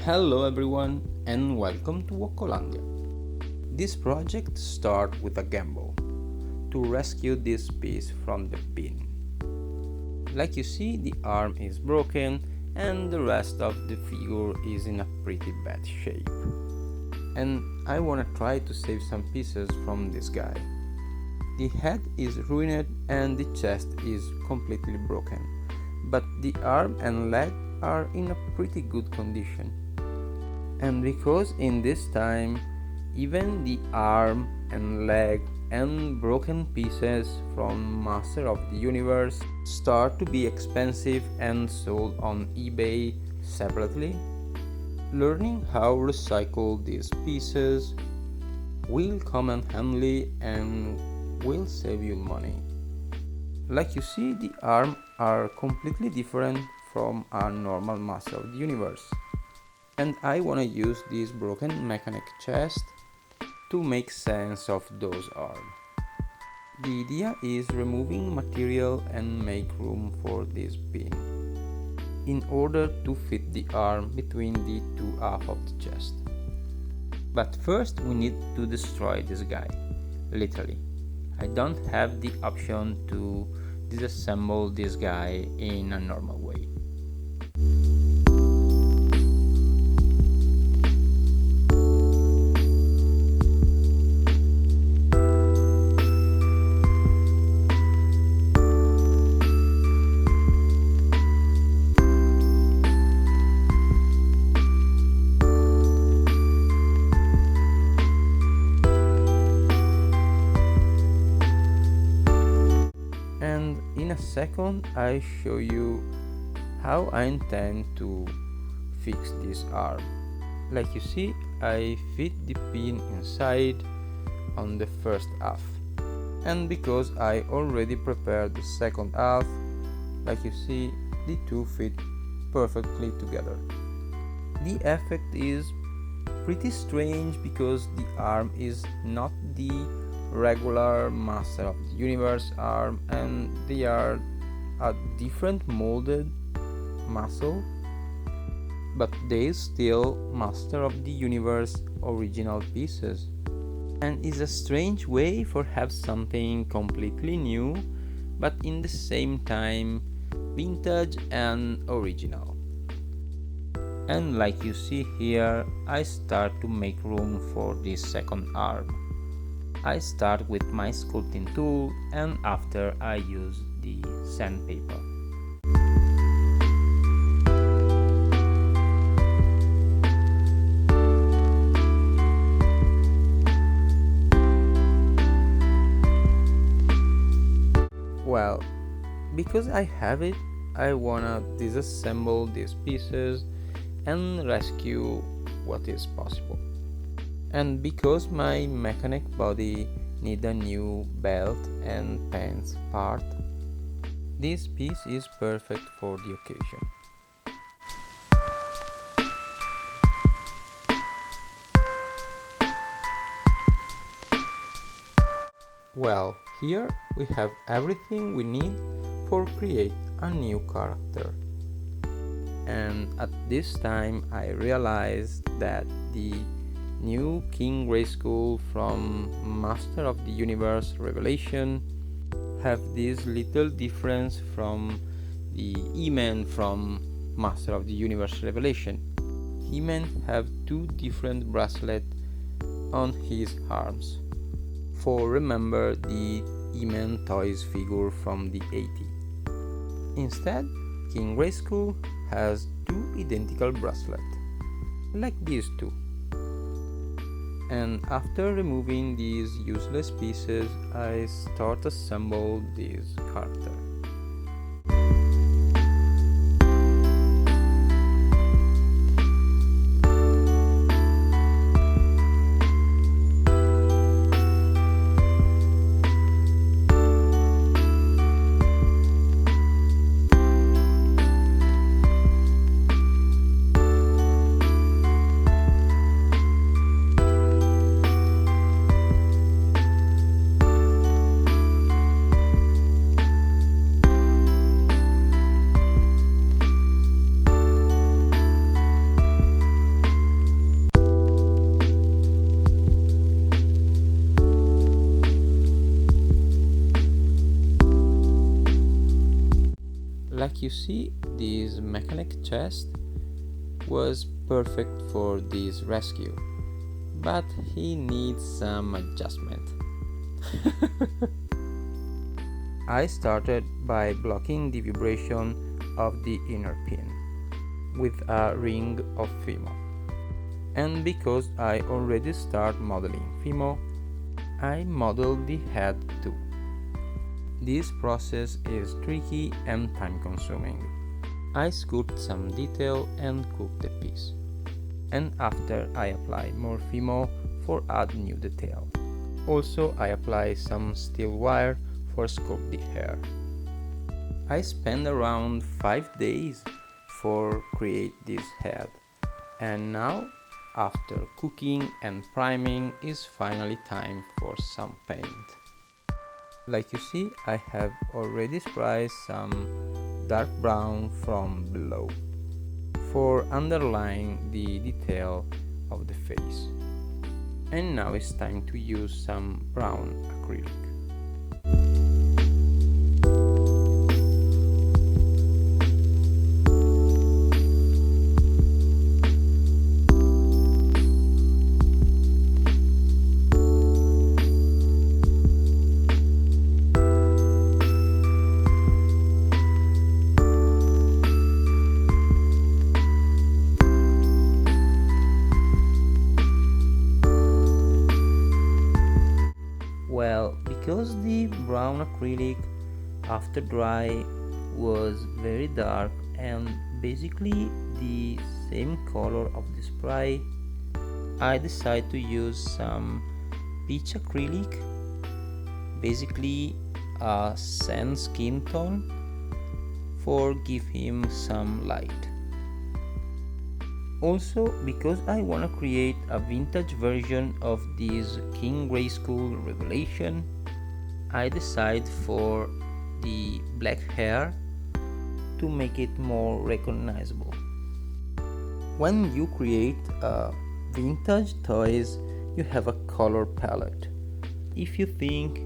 Hello everyone and welcome to Wokolandia. This project starts with a gamble to rescue this piece from the bin. Like you see, the arm is broken and the rest of the figure is in a pretty bad shape. And I wanna try to save some pieces from this guy. The head is ruined and the chest is completely broken, but the arm and leg are in a pretty good condition. And because in this time even the arm and leg and broken pieces from Master of the Universe start to be expensive and sold on eBay separately, learning how to recycle these pieces will come in handy and will save you money. Like you see, the arms are completely different from a normal Master of the Universe. And I wanna use this broken mechanic chest to make sense of those arms. The idea is removing material and make room for this bin in order to fit the arm between the two halves of the chest. But first we need to destroy this guy, literally. I don't have the option to disassemble this guy in a normal way. And in a second I show you how I intend to fix this arm. Like you see, I fit the pin inside on the first half, and because I already prepared the second half, like you see, the two fit perfectly together. The effect is pretty strange because the arm is not the regular Master of the Universe arm and they are a different molded muscle, but they still Master of the Universe original pieces, and is a strange way for have something completely new but in the same time vintage and original. And like you see here, I start to make room for this second arm. I start with my sculpting tool and after I use the sandpaper. Well, because I have it, I wanna disassemble these pieces and rescue what is possible. And because my mechanic body need a new belt and pants part, this piece is perfect for the occasion. Well, here we have everything we need for create a new character. And at this time I realized that the new King Grayskull from Master of the Universe Revelation have this little difference from the He-Man from Master of the Universe Revelation. He-Man have two different bracelets on his arms. For remember the He-Man toys figure from the 80s. Instead, King Grayskull has two identical bracelets, like these two. And after removing these useless pieces, I start assemble this character. Like you see, this mechanic chest was perfect for this rescue, but he needs some adjustment. I started by blocking the vibration of the inner pin with a ring of Fimo. And because I already start modeling Fimo, I modeled the head too. This process is tricky and time-consuming. I sculpt some detail and cook the piece. And after I apply more Fimo for add new detail. Also I apply some steel wire for sculpt the hair. I spend around 5 days for create this head, and now after cooking and priming is finally time for some paint. Like you see, I have already sprayed some dark brown from below for underlying the detail of the face. And now it's time to use some brown acrylic. Well, because the brown acrylic after dry was very dark and basically the same color of the spray, I decided to use some peach acrylic, basically a sand skin tone, for give him some light. Also, because I want to create a vintage version of this King Grayskull Revelation, I decide for the black hair to make it more recognizable. When you create vintage toys, you have a color palette. If you think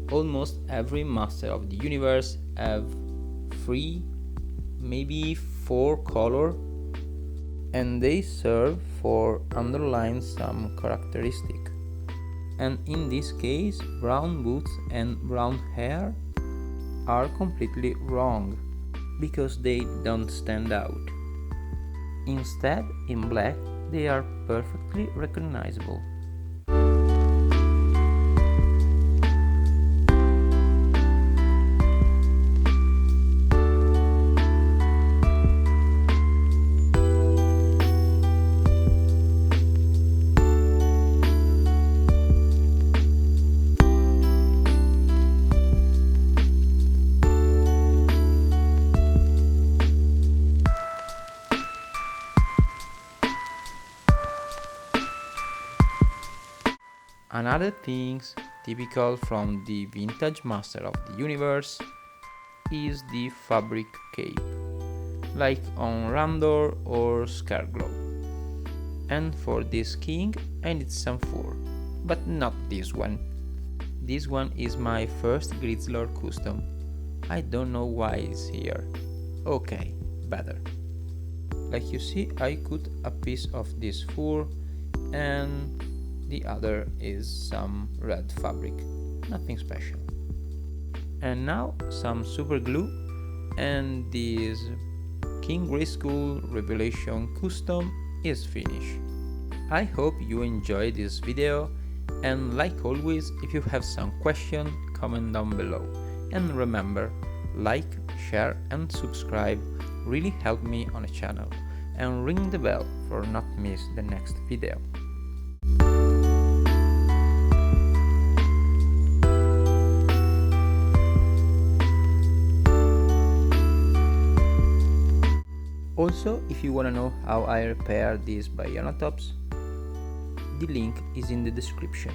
almost every Master of the Universe have 3, maybe 4 color, and they serve for underline some characteristic. And in this case, brown boots and brown hair are completely wrong because they don't stand out. Instead, in black, they are perfectly recognizable. Another things typical from the vintage Master of the Universe is the fabric cape, like on Randor or Scareglow. And for this king I need some fur, but not this one. This one is my first Grizzlord custom. I don't know why it's here. Okay, better. Like you see, I cut a piece of this fur and the other is some red fabric, nothing special. And now some super glue and this King Grayskull Revelation custom is finished. I hope you enjoyed this video, and like always, if you have some question, comment down below. And remember, like, share and subscribe really help me on the channel, and ring the bell for not miss the next video. Also, if you want to know how I repair these Bionatops, the link is in the description.